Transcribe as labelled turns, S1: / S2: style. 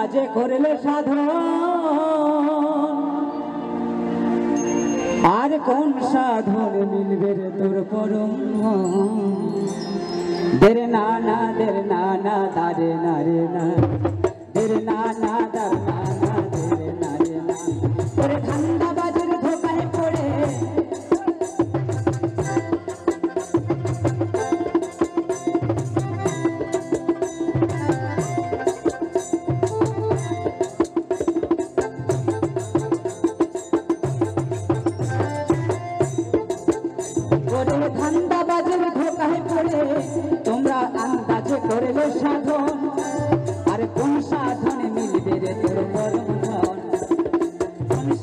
S1: যে করলে সাধন আর কোন সাধন মিলবে রে তোর পরম দের না না দের না না দারে না রে না দের না না দার না না দের না রে না